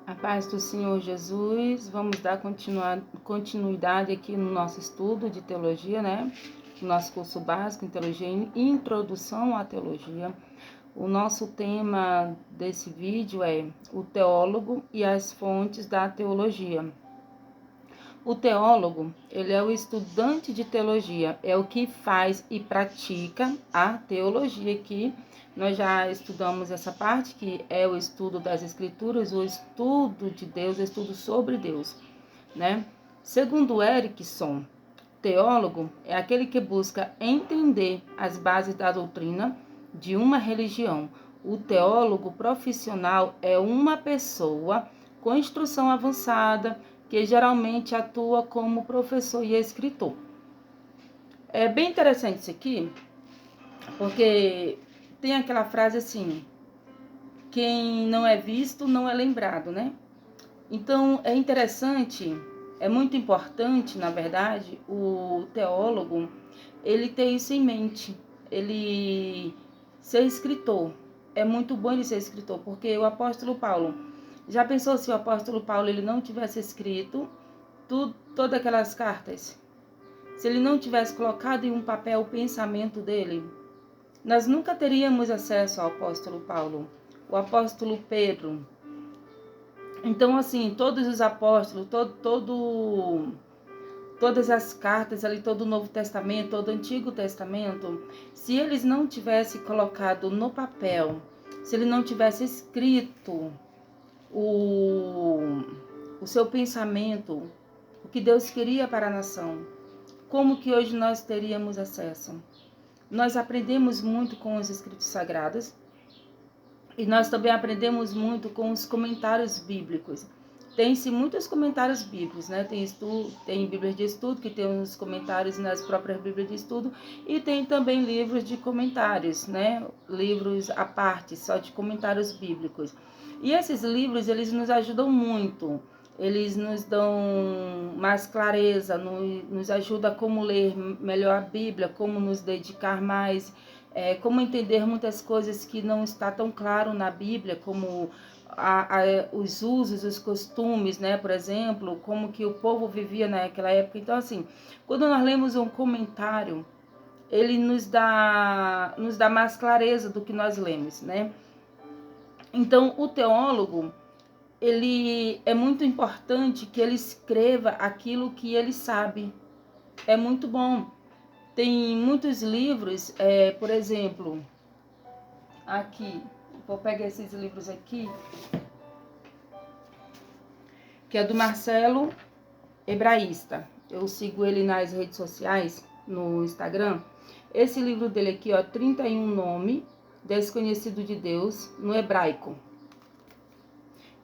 A paz do Senhor Jesus, vamos dar continuidade aqui no nosso estudo de teologia, né? No nosso curso básico em teologia e introdução à teologia. O nosso tema desse vídeo é o teólogo e as fontes da teologia. O teólogo, ele é o estudante de teologia, é o que faz e pratica a teologia, que nós já estudamos essa parte, que é o estudo das escrituras, o estudo de Deus, o estudo sobre Deus, né? Segundo Erickson, teólogo é aquele que busca entender as bases da doutrina de uma religião. O teólogo profissional é uma pessoa com instrução avançada, que geralmente atua como professor e escritor. É bem interessante isso aqui, porque tem aquela frase assim: quem não é visto não é lembrado, né? Então é interessante, é muito importante, na verdade, o teólogo ele ter isso em mente, ele ser escritor. É muito bom ele ser escritor, porque o apóstolo Paulo, já pensou se o apóstolo Paulo ele não tivesse escrito todas aquelas cartas? Se ele não tivesse colocado em um papel o pensamento dele, nós nunca teríamos acesso ao apóstolo Paulo, o apóstolo Pedro. Então, assim, todos os apóstolos, todas as cartas ali, todo o Novo Testamento, todo o Antigo Testamento, se eles não tivessem colocado no papel, se ele não tivesse escrito o seu pensamento, o que Deus queria para a nação, como que hoje nós teríamos acesso? Nós aprendemos muito com os escritos sagrados e nós também aprendemos muito com os comentários bíblicos. Tem-se muitos comentários bíblicos, né? Tem Bíblias de estudo, que tem os comentários nas próprias Bíblias de estudo, e tem também livros de comentários, né? Livros à parte, só de comentários bíblicos. E esses livros, eles nos ajudam muito. Eles nos dão mais clareza, nos ajuda a como ler melhor a Bíblia, como nos dedicar mais, como entender muitas coisas que não está tão claro na Bíblia, como os usos, os costumes, né? Por exemplo, como que o povo vivia naquela época. Então, assim, quando nós lemos um comentário, ele nos dá mais clareza do que nós lemos, né? Então, o teólogo, ele é muito importante que ele escreva aquilo que ele sabe. É muito bom. Tem muitos livros, por exemplo, aqui, vou pegar esses livros aqui, que é do Marcelo Hebraísta. Eu sigo ele nas redes sociais, no Instagram. Esse livro dele aqui, ó, 31 Nome Desconhecido de Deus no Hebraico.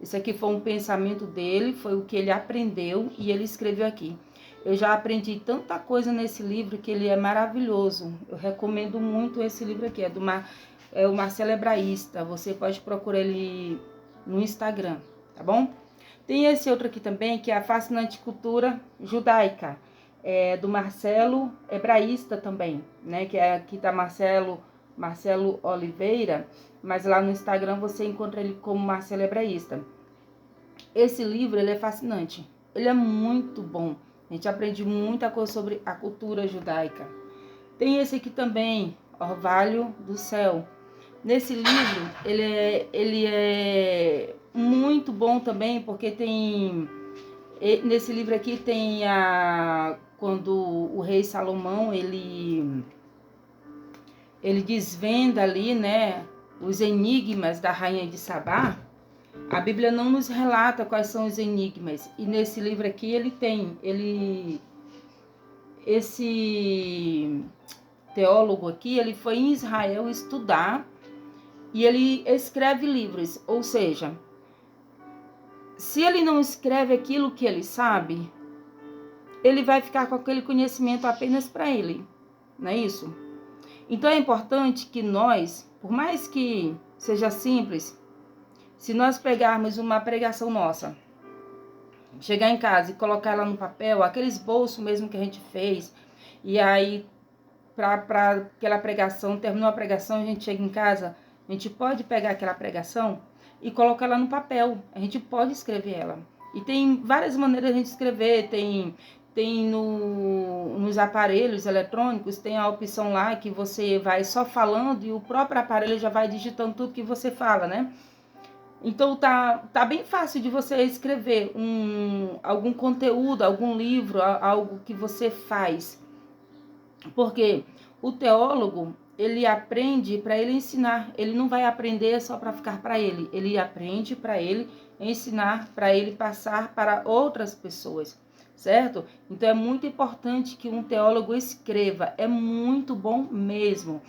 Isso aqui foi um pensamento dele, foi o que ele aprendeu e ele escreveu aqui. Eu já aprendi tanta coisa nesse livro que ele é maravilhoso. Eu recomendo muito esse livro aqui, é o Marcelo Hebraísta. Você pode procurar ele no Instagram, tá bom? Tem esse outro aqui também, que é a Fascinante Cultura Judaica, do Marcelo Hebraísta também, né? Que é aqui tá Marcelo Oliveira, mas lá no Instagram você encontra ele como Marcelo Hebraísta. Esse livro, ele é fascinante, ele é muito bom. A gente aprende muita coisa sobre a cultura judaica. Tem esse aqui também, Orvalho do Céu. Nesse livro, ele é muito bom também, porque nesse livro aqui tem quando o rei Salomão, ele desvenda ali, né, os enigmas da rainha de Sabá. A Bíblia não nos relata quais são os enigmas, e nesse livro aqui esse teólogo aqui, ele foi em Israel estudar e ele escreve livros, ou seja, se ele não escreve aquilo que ele sabe, ele vai ficar com aquele conhecimento apenas para ele, não é isso? Então é importante que nós, por mais que seja simples, se nós pegarmos uma pregação nossa, chegar em casa e colocar ela no papel, aquele esboço mesmo que a gente fez, e aí para aquela pregação, terminou a pregação, a gente chega em casa, a gente pode pegar aquela pregação e colocar ela no papel. A gente pode escrever ela. E tem várias maneiras de a gente escrever. Tem nos aparelhos eletrônicos, tem a opção lá que você vai só falando e o próprio aparelho já vai digitando tudo que você fala, né? Então tá bem fácil de você escrever algum conteúdo, algum livro, algo que você faz. Porque o teólogo, ele aprende para ele ensinar. Ele não vai aprender só para ficar para ele. Ele aprende para ele ensinar, para ele passar para outras pessoas, certo? Então é muito importante que um teólogo escreva. É muito bom mesmo.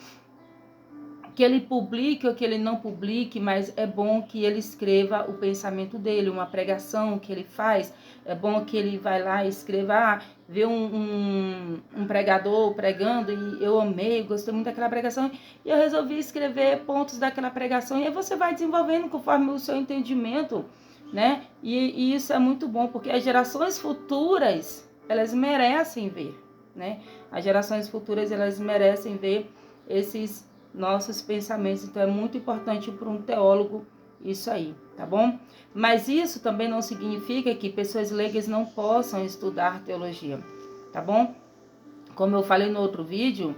Que ele publique ou que ele não publique, mas é bom que ele escreva o pensamento dele, uma pregação que ele faz. É bom que ele vai lá e escreva, vê um pregador pregando e eu amei, gostei muito daquela pregação e eu resolvi escrever pontos daquela pregação. E aí você vai desenvolvendo conforme o seu entendimento, né? E isso é muito bom, porque as gerações futuras, elas merecem ver, né? As gerações futuras, elas merecem ver esses nossos pensamentos. Então é muito importante para um teólogo isso aí, tá bom? Mas isso também não significa que pessoas leigas não possam estudar teologia, tá bom? Como eu falei no outro vídeo,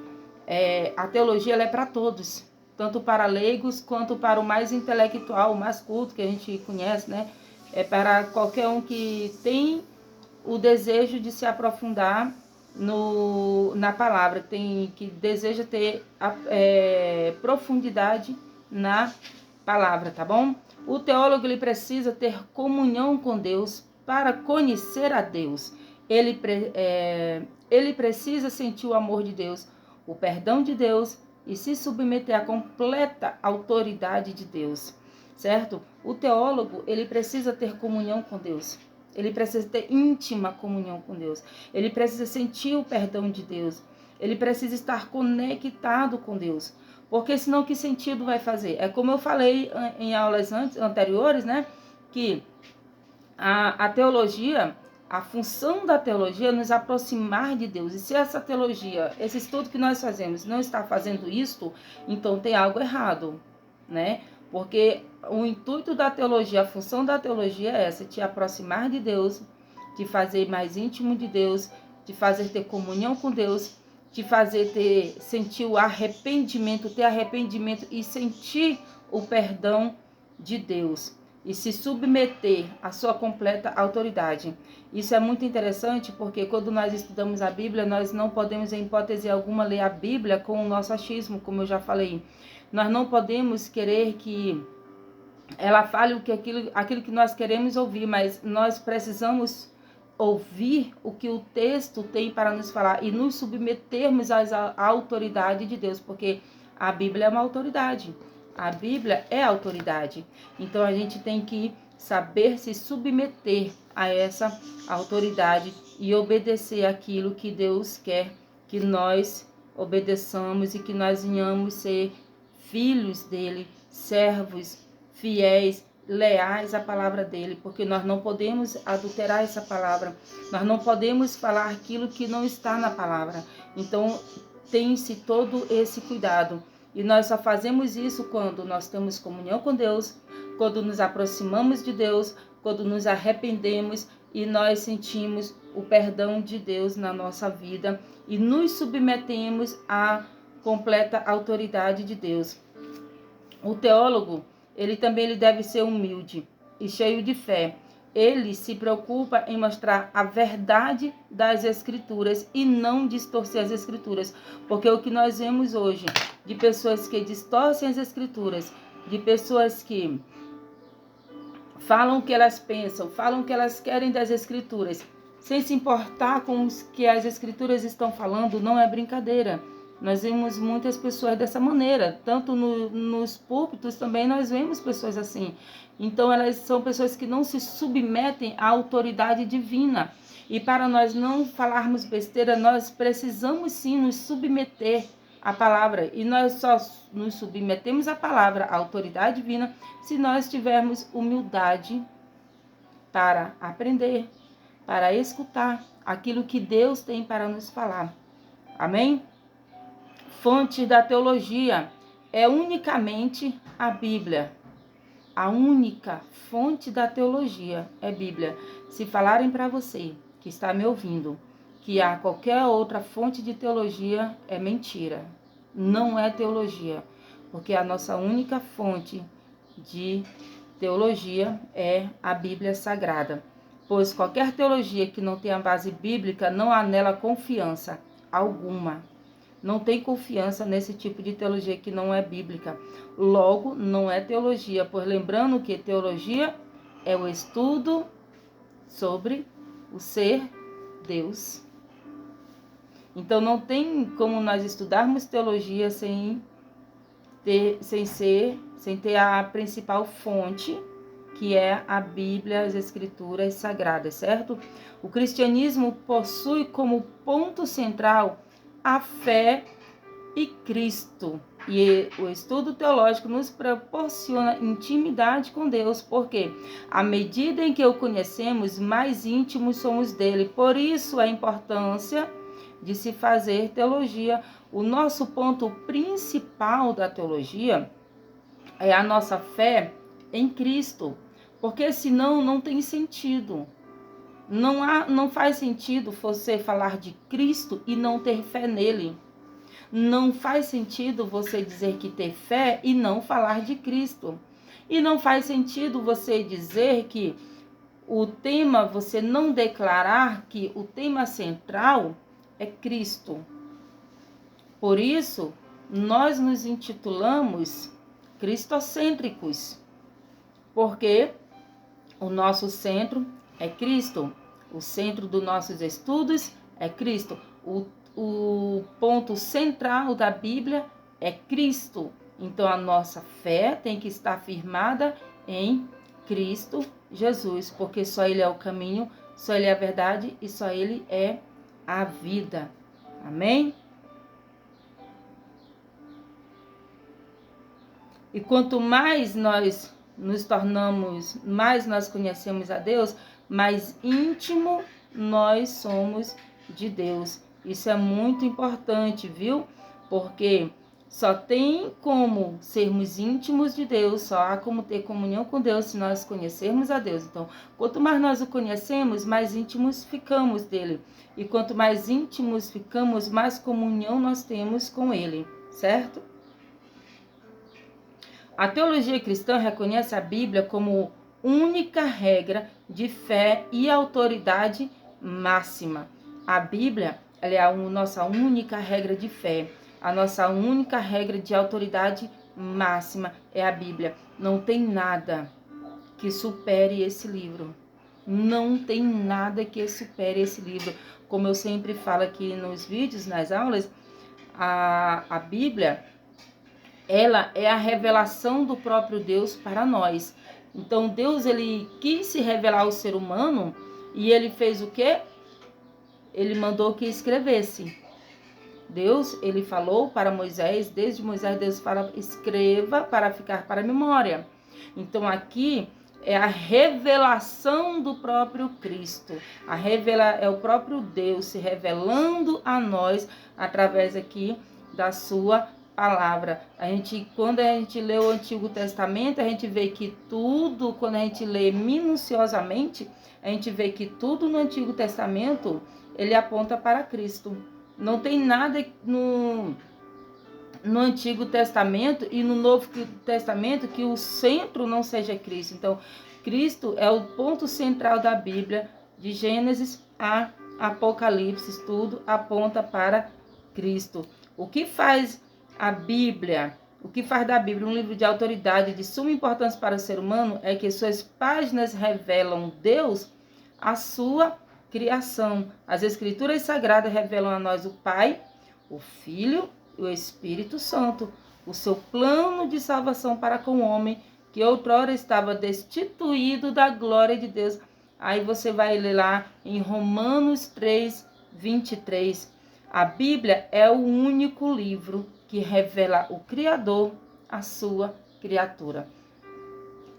a teologia ela é para todos, tanto para leigos quanto para o mais intelectual, o mais culto que a gente conhece, né? É para qualquer um que tem o desejo de se aprofundar na palavra, que deseja ter profundidade na palavra, tá bom? O teólogo ele precisa ter comunhão com Deus para conhecer a Deus. Ele precisa sentir o amor de Deus, o perdão de Deus e se submeter à completa autoridade de Deus, certo? O teólogo ele precisa ter comunhão com Deus. Ele precisa ter íntima comunhão com Deus. Ele precisa sentir o perdão de Deus. Ele precisa estar conectado com Deus. Porque senão que sentido vai fazer? É como eu falei em aulas anteriores, né? Que a teologia, a função da teologia é nos aproximar de Deus. E se essa teologia, esse estudo que nós fazemos, não está fazendo isto, então tem algo errado, né? Porque o intuito da teologia, a função da teologia é essa, te aproximar de Deus, te fazer mais íntimo de Deus, te fazer ter comunhão com Deus, te fazer sentir o arrependimento, ter arrependimento e sentir o perdão de Deus e se submeter à sua completa autoridade. Isso é muito interessante porque quando nós estudamos a Bíblia, nós não podemos, em hipótese alguma, ler a Bíblia com o nosso achismo, como eu já falei. Nós não podemos querer que ela fale aquilo que nós queremos ouvir, mas nós precisamos ouvir o que o texto tem para nos falar e nos submetermos à autoridade de Deus, porque a Bíblia é uma autoridade. A Bíblia é autoridade. Então a gente tem que saber se submeter a essa autoridade e obedecer aquilo que Deus quer que nós obedeçamos e que nós venhamos ser filhos dele, servos fiéis, leais à palavra dele, porque nós não podemos adulterar essa palavra, nós não podemos falar aquilo que não está na palavra. Então, tem-se todo esse cuidado. E nós só fazemos isso quando nós temos comunhão com Deus, quando nos aproximamos de Deus, quando nos arrependemos e nós sentimos o perdão de Deus na nossa vida e nos submetemos à completa autoridade de Deus. O teólogo, ele deve ser humilde e cheio de fé. Ele se preocupa em mostrar a verdade das Escrituras e não distorcer as Escrituras. Porque o que nós vemos hoje de pessoas que distorcem as Escrituras, de pessoas que falam o que elas pensam, falam o que elas querem das Escrituras, sem se importar com o que as Escrituras estão falando, não é brincadeira. Nós vemos muitas pessoas dessa maneira, tanto nos púlpitos também nós vemos pessoas assim. Então elas são pessoas que não se submetem à autoridade divina. E para nós não falarmos besteira, nós precisamos sim nos submeter à palavra. E nós só nos submetemos à palavra, à autoridade divina, se nós tivermos humildade para aprender, para escutar aquilo que Deus tem para nos falar. Amém? Fonte da teologia é unicamente a Bíblia. A única fonte da teologia é Bíblia. Se falarem para você, que está me ouvindo, que há qualquer outra fonte de teologia, é mentira. Não é teologia, porque a nossa única fonte de teologia é a Bíblia Sagrada. Pois qualquer teologia que não tenha base bíblica, não há nela confiança alguma. Não tem confiança nesse tipo de teologia que não é bíblica. Logo, não é teologia, pois lembrando que teologia é o estudo sobre o ser Deus. Então, não tem como nós estudarmos teologia sem ter a principal fonte, que é a Bíblia, as Escrituras Sagradas, certo? O cristianismo possui como ponto central a fé e Cristo. E o estudo teológico nos proporciona intimidade com Deus, porque à medida em que o conhecemos, mais íntimos somos dele. Por isso a importância de se fazer teologia. O nosso ponto principal da teologia é a nossa fé em Cristo, porque senão não tem sentido. Não faz sentido você falar de Cristo e não ter fé nele. Não faz sentido você dizer que ter fé e não falar de Cristo. E não faz sentido você dizer que o tema, você não declarar que o tema central é Cristo. Por isso, nós nos intitulamos cristocêntricos, porque o nosso centro é Cristo. O centro dos nossos estudos é Cristo. O ponto central da Bíblia é Cristo. Então, a nossa fé tem que estar firmada em Cristo Jesus, porque só Ele é o caminho, só Ele é a verdade e só Ele é a vida. Amém? E quanto mais nós nos tornamos, mais nós conhecemos a Deus, mais íntimo nós somos de Deus. Isso é muito importante, viu? Porque só tem como sermos íntimos de Deus, só há como ter comunhão com Deus se nós conhecermos a Deus. Então, quanto mais nós o conhecemos, mais íntimos ficamos dele. E quanto mais íntimos ficamos, mais comunhão nós temos com ele, certo? A teologia cristã reconhece a Bíblia como única regra de fé e autoridade máxima. A Bíblia, ela é a nossa única regra de fé. A nossa única regra de autoridade máxima é a Bíblia. Não tem nada que supere esse livro. Não tem nada que supere esse livro. Como eu sempre falo aqui nos vídeos, nas aulas, a Bíblia, ela é a revelação do próprio Deus para nós. Então Deus, ele quis se revelar ao ser humano e ele fez o quê? Ele mandou que escrevesse. Deus, ele falou para Moisés, desde Moisés Deus fala, escreva para ficar para a memória. Então aqui é a revelação do próprio Cristo. É o próprio Deus se revelando a nós através aqui da sua palavra. Quando a gente lê o Antigo Testamento, a gente vê que tudo, quando a gente lê minuciosamente, a gente vê que tudo no Antigo Testamento, ele aponta para Cristo. Não tem nada no Antigo Testamento e no Novo Testamento que o centro não seja Cristo. Então, Cristo é o ponto central da Bíblia, de Gênesis a Apocalipse, tudo aponta para Cristo. O que faz a Bíblia, o que faz da Bíblia um livro de autoridade de suma importância para o ser humano é que suas páginas revelam Deus, a sua criação. As Escrituras Sagradas revelam a nós o Pai, o Filho e o Espírito Santo, o seu plano de salvação para com o homem, que outrora estava destituído da glória de Deus. Aí você vai ler lá em Romanos 3, 23. A Bíblia é o único livro que revela o Criador, a sua criatura.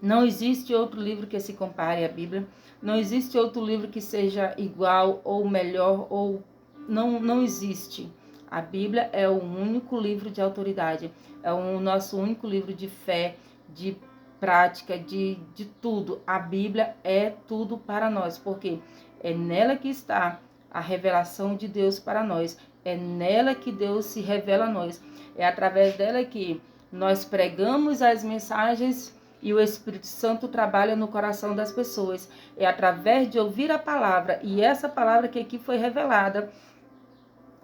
Não existe outro livro que se compare à Bíblia. Não existe outro livro que seja igual ou melhor, ou não existe. A Bíblia é o único livro de autoridade. É o nosso único livro de fé, de prática, de tudo. A Bíblia é tudo para nós, porque é nela que está a revelação de Deus para nós. É nela que Deus se revela a nós. É através dela que nós pregamos as mensagens e o Espírito Santo trabalha no coração das pessoas. É através de ouvir a palavra, e essa palavra que aqui foi revelada,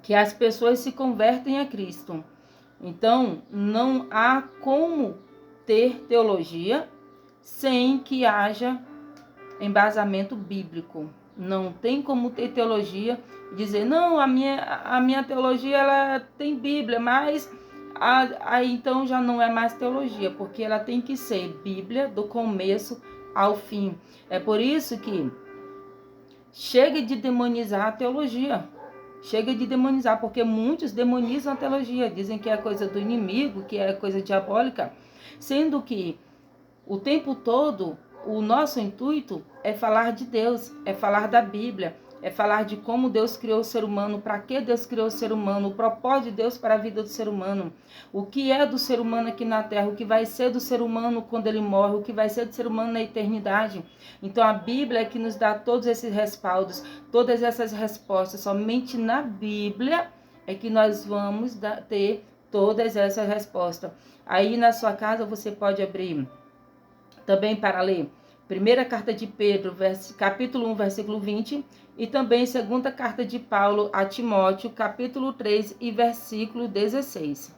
que as pessoas se convertem a Cristo. Então, não há como ter teologia sem que haja embasamento bíblico. Não tem como ter teologia e dizer, não, a minha teologia ela tem Bíblia, mas aí então já não é mais teologia, porque ela tem que ser Bíblia do começo ao fim. É por isso que chega de demonizar a teologia. Chega de demonizar, porque muitos demonizam a teologia, dizem que é coisa do inimigo, que é coisa diabólica, sendo que o tempo todo o nosso intuito é falar de Deus, é falar da Bíblia, é falar de como Deus criou o ser humano, para que Deus criou o ser humano, o propósito de Deus para a vida do ser humano, o que é do ser humano aqui na Terra, o que vai ser do ser humano quando ele morre, o que vai ser do ser humano na eternidade. Então a Bíblia é que nos dá todos esses respaldos, todas essas respostas. Somente na Bíblia é que nós vamos ter todas essas respostas. Aí na sua casa você pode abrir também para ler primeira carta de Pedro, capítulo 1, versículo 20, e também segunda carta de Paulo a Timóteo, capítulo 3 e versículo 16.